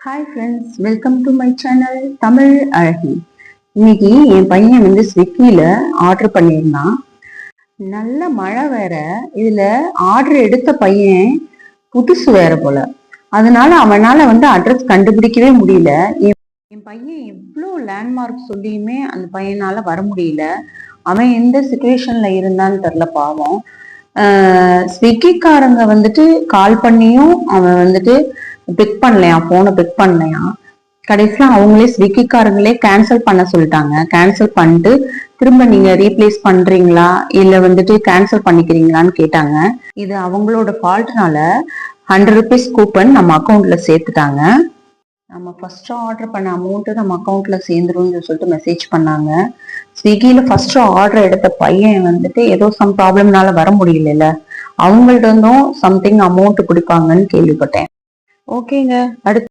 Hi friends, welcome to my channel Tamil அழகி. இன்னைக்கு என் பையன் ஸ்விக்கியில் ஆர்டர் பண்ணியிருந்தான். நல்ல மழை வேற, இதில் ஆர்டர் எடுத்த பையன் புதுசு வேற போல. அதனால அவனால அட்ரஸ் கண்டுபிடிக்கவே முடியல. என் பையன் எவ்வளோ லேண்ட்மார்க் சொல்லியுமே அந்த பையனால வர முடியல. அவன் எந்த சுச்சுவேஷன்ல இருந்தான்னு தெரில, பாவம். ஸ்விக்கிக்காரங்க கால் பண்ணியும் அவன் பிக் பண்ணலையா, போனை பிக் பண்ணலையா. கடைசியா அவங்களே ஸ்விக்கிக்காரங்களே கேன்சல் பண்ண சொல்லிட்டாங்க. கேன்சல் பண்ணிட்டு திரும்ப நீங்க ரீப்ளேஸ் பண்றீங்களா இல்ல கேன்சல் பண்ணிக்கிறீங்களான்னு கேட்டாங்க. இது அவங்களோட ஃபால்ட்னால 100 rupees கூப்பன் நம்ம அக்கௌண்ட்ல சேர்த்துட்டாங்க. நம்ம ஃபர்ஸ்ட் ஆர்டர் பண்ண அமௌண்ட் நம்ம அக்கௌண்ட்ல சேர்ந்துரும்னு சொல்லிட்டு மெசேஜ் பண்ணாங்க. ஸ்விக்கியில ஃபர்ஸ்ட் ஆர்டர் எடுத்த பையன் ஏதோ சம் ப்ராப்ளம்னால வர முடியல, அவங்கள்ட்ட இருந்தும் சம்திங் அமௌண்ட் கொடுப்பாங்கன்னு கேள்விப்பட்டேன். ஓகேங்க, அடுத்து